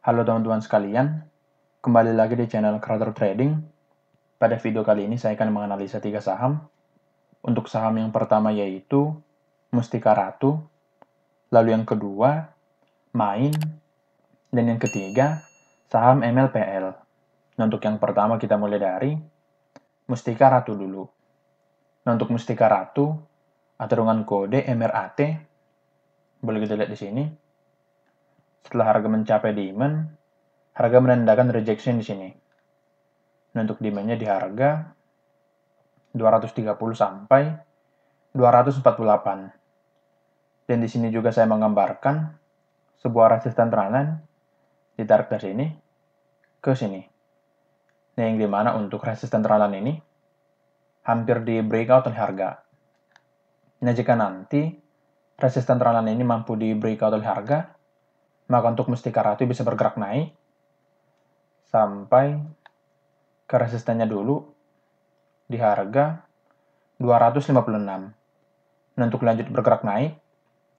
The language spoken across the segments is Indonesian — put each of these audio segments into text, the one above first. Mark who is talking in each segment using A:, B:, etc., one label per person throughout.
A: Halo teman-teman sekalian, kembali lagi di channel Creator Trading. Pada video kali ini saya akan menganalisa 3 saham. Untuk saham yang pertama yaitu Mustika Ratu, lalu yang kedua Main, dan yang ketiga saham MLPL. Nah, untuk yang pertama kita mulai dari Mustika Ratu dulu. Nah, untuk Mustika Ratu atau dengan kode MRAT, boleh kita lihat di sini. Setelah harga mencapai demand, harga menandakan rejection di sini. Nah, untuk demand-nya di harga 230 sampai 248. Dan di sini juga saya menggambarkan sebuah resisten trendline ditarik dari sini ke sini. Nah, yang dimana untuk resisten trendline ini hampir di breakout oleh harga. Nah, jika nanti resisten trendline ini mampu di breakout oleh harga, maka untuk Mustika Ratu bisa bergerak naik sampai ke resistennya dulu di harga 256. Nah, untuk lanjut bergerak naik,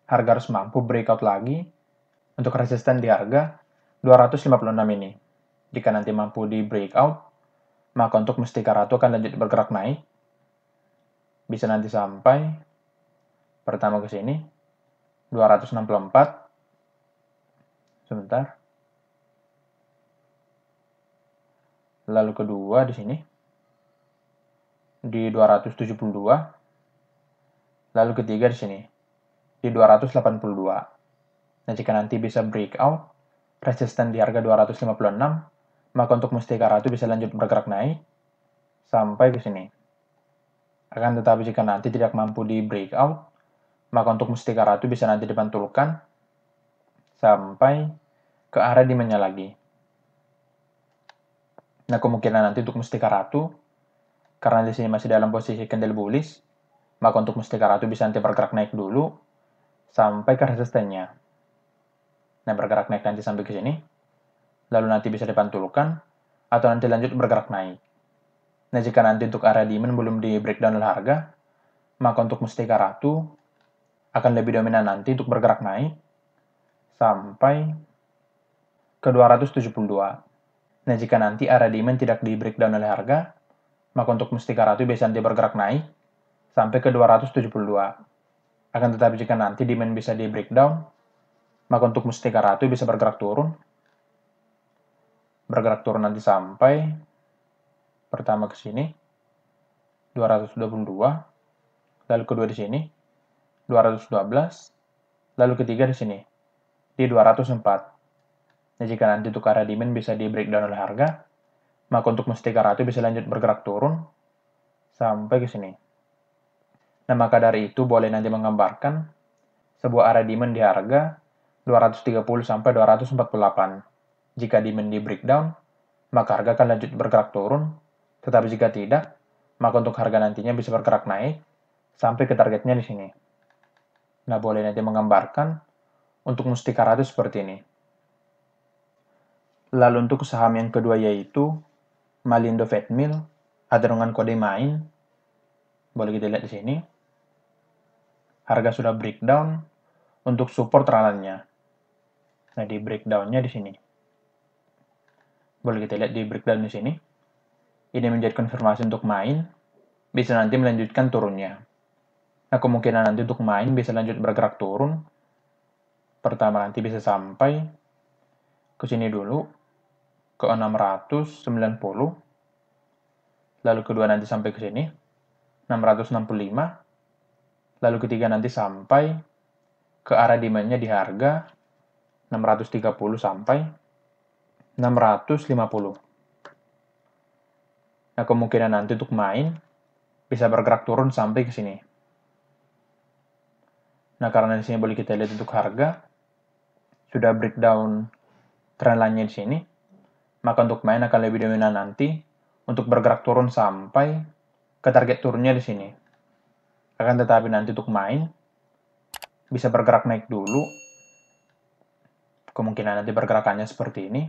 A: harga harus mampu breakout lagi untuk resisten di harga 256 ini. Jika nanti mampu di breakout, maka untuk Mustika Ratu akan lanjut bergerak naik. Bisa nanti sampai pertama ke sini 264. Sebentar. Lalu kedua di sini di 272. Lalu ketiga di sini di 282. Nah, jika nanti bisa breakout resisten di harga 256, maka untuk Mustika Ratu bisa lanjut bergerak naik sampai ke sini. Akan tetapi jika nanti tidak mampu di breakout, maka untuk Mustika Ratu bisa nanti dipantulkan sampai ke area demand-nya lagi. Nah, kemungkinan nanti untuk Mustika Ratu, karena di sini masih dalam posisi candle bullish, maka untuk Mustika Ratu bisa nanti bergerak naik dulu sampai ke resistennya. Nah, bergerak naik nanti sampai ke sini, lalu nanti bisa dipantulkan, atau nanti lanjut bergerak naik. Nah, jika nanti untuk area demand belum di breakdown oleh harga, maka untuk Mustika Ratu akan lebih dominan nanti untuk bergerak naik sampai ke 272. Nah, jika nanti area demand tidak di breakdown oleh harga, maka untuk Mustika Ratu bisa nanti bergerak naik sampai ke 272. Akan tetapi jika nanti demand bisa di breakdown, maka untuk Mustika Ratu bisa bergerak turun. Bergerak turun nanti sampai pertama ke sini 222, lalu kedua di sini 212, lalu ketiga di sini di 204. Nah, jika nanti untuk area demand bisa di breakdown oleh harga, maka untuk Mustika Ratu bisa lanjut bergerak turun sampai ke sini. Nah, maka dari itu boleh nanti menggambarkan sebuah area demand di harga 230 sampai 248. Jika demand di breakdown, maka harga akan lanjut bergerak turun. Tetapi jika tidak, maka untuk harga nantinya bisa bergerak naik sampai ke targetnya di sini. Nah, boleh nanti menggambarkan untuk Mustika Ratu seperti ini. Lalu untuk saham yang kedua yaitu Malindo Feedmill atau dengan kode Main. Boleh kita lihat di sini. Harga sudah breakdown untuk support trendline-nya. Nah, di breakdown-nya di sini. Boleh kita lihat di breakdown di sini. Ini menjadi konfirmasi untuk Main, bisa nanti melanjutkan turunnya. Nah, kemungkinan nanti untuk Main bisa lanjut bergerak turun. Pertama nanti bisa sampai ke sini dulu, ke 690. Lalu kedua nanti sampai ke sini, 665. Lalu ketiga nanti sampai ke area demand-nya di harga 630 sampai 650. Nah, kemungkinan nanti untuk Main bisa bergerak turun sampai ke sini. Nah, karena di sini boleh kita lihat untuk harga sudah breakdown trendline-nya di sini, maka untuk Main akan lebih dominan nanti untuk bergerak turun sampai ke target turunnya di sini. Akan tetapi nanti untuk Main bisa bergerak naik dulu. Kemungkinan nanti pergerakannya seperti ini.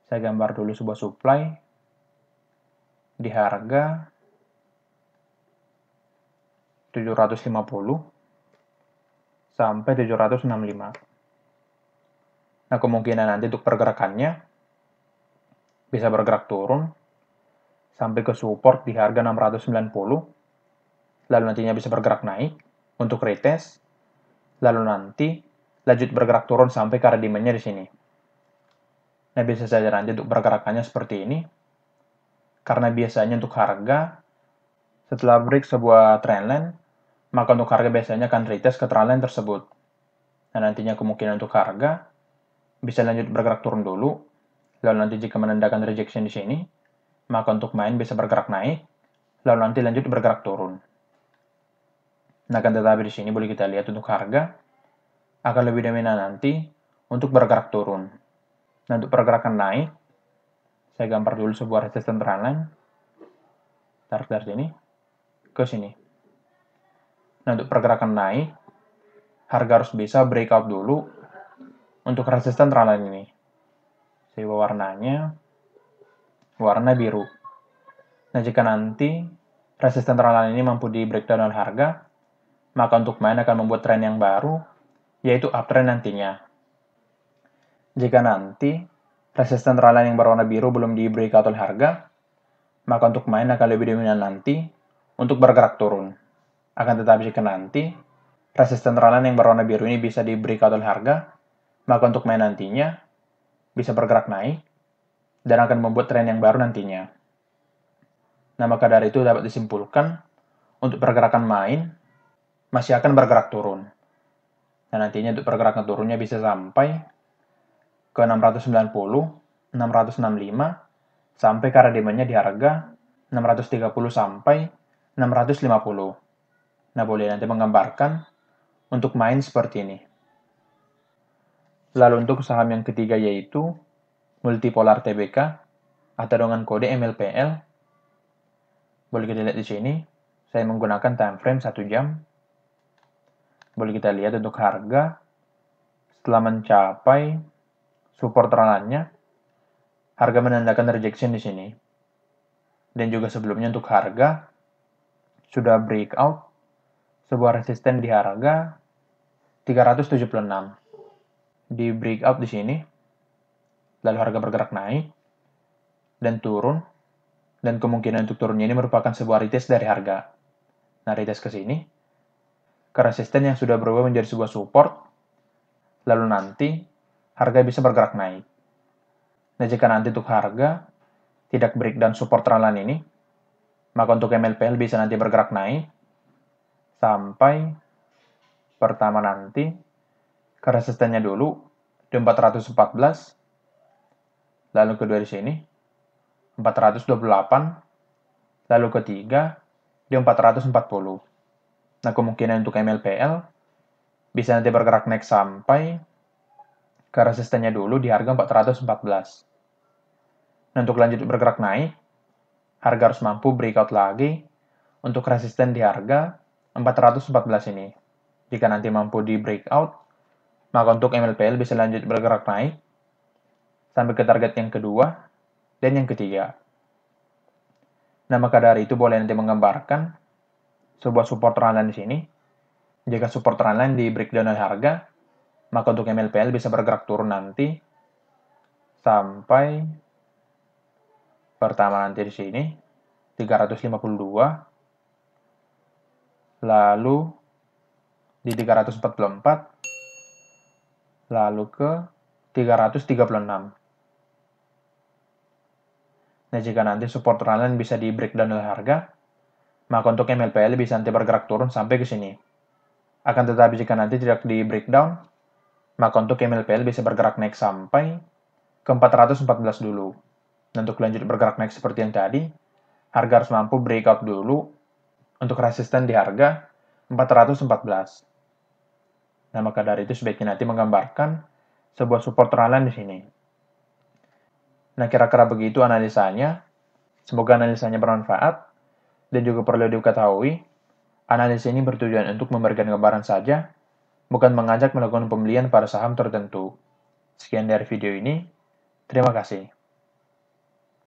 A: Saya gambar dulu sebuah supply di harga 750 sampai 765. Nah, kemungkinan nanti untuk pergerakannya bisa bergerak turun sampai ke support di harga 690, lalu nantinya bisa bergerak naik untuk retest, lalu nanti lanjut bergerak turun sampai ke area demand-nya di sini. Nah, bisa saja nanti untuk pergerakannya seperti ini, karena biasanya untuk harga setelah break sebuah trendline, maka untuk harga biasanya akan retest ke trendline tersebut. Nah, nantinya kemungkinan untuk harga bisa lanjut bergerak turun dulu, lalu nanti jika menandakan rejection di sini, maka untuk main bisa bergerak naik, lalu nanti lanjut bergerak turun. Nah, akan tetapi di sini boleh kita lihat untuk harga akan lebih dominan nanti untuk bergerak turun. Nah, untuk pergerakan naik, saya gambar dulu sebuah resistance trendline. Tarik dari sini ke sini. Nah, untuk pergerakan naik, harga harus bisa breakout dulu untuk resistance trendline ini. Saya warnanya warna biru. Nah, jika nanti resistance trendline ini mampu di breakdown oleh harga, maka untuk main akan membuat tren yang baru, yaitu uptrend nantinya. Jika nanti resistance trendline yang berwarna biru belum di breakout oleh harga, maka untuk main akan lebih dominan nanti untuk bergerak turun. Akan tetapi jika nanti resistance trendline yang berwarna biru ini bisa di breakout oleh harga, maka untuk main nantinya bisa bergerak naik dan akan membuat tren yang baru nantinya. Nah, maka dari itu dapat disimpulkan untuk pergerakan main masih akan bergerak turun. Nah, nantinya untuk pergerakan turunnya bisa sampai ke 690, 665, sampai ke area demand-nya di harga 630 sampai 650. Nah, boleh nanti menggambarkan untuk main seperti ini. Lalu untuk saham yang ketiga yaitu Multipolar Tbk atau dengan kode MLPL. Boleh kita lihat di sini, saya menggunakan time frame 1 jam. Boleh kita lihat untuk harga setelah mencapai support trendline-nya, harga menandakan rejection di sini. Dan juga sebelumnya untuk harga sudah breakout sebuah resisten di harga 376. Di breakout di sini, lalu harga bergerak naik dan turun, dan kemungkinan untuk turunnya ini merupakan sebuah retest dari harga. Nah, retest ke sini, ke resisten yang sudah berubah menjadi sebuah support, lalu nanti harga bisa bergerak naik. Nah, jika nanti untuk harga tidak breakdown support trendline ini, maka untuk MLPL bisa nanti bergerak naik sampai pertama nanti ke resistennya dulu di 414, lalu kedua di sini 428, lalu ketiga di 440. Nah, kemungkinan untuk MLPL bisa nanti bergerak naik sampai ke resistennya dulu di harga 414. Nah, untuk lanjut bergerak naik, harga harus mampu breakout lagi untuk resisten di harga 414 ini. Jika nanti mampu di breakout, maka untuk MLPL bisa lanjut bergerak naik sampai ke target yang kedua dan yang ketiga. Nah, maka dari itu boleh nanti menggambarkan sebuah support trendline di sini. Jika support trendline di breakdown oleh harga, maka untuk MLPL bisa bergerak turun nanti sampai pertama nanti di sini 352, lalu di 344, lalu ke 336. Nah, jika nanti support trendline bisa di breakdown oleh harga, maka untuk MLPL bisa nanti bergerak turun sampai ke sini. Akan tetapi jika nanti tidak di breakdown, maka untuk MLPL bisa bergerak naik sampai ke 414 dulu. Dan untuk lanjut bergerak naik seperti yang tadi, harga harus mampu breakout dulu untuk resisten di harga 414. Nah, maka dari itu sebaiknya nanti menggambarkan sebuah support trendline di sini. Nah, kira-kira begitu analisanya. Semoga analisanya bermanfaat dan juga perlu diketahui, analisa ini bertujuan untuk memberikan gambaran saja, bukan mengajak melakukan pembelian pada saham tertentu. Sekian dari video ini. Terima kasih.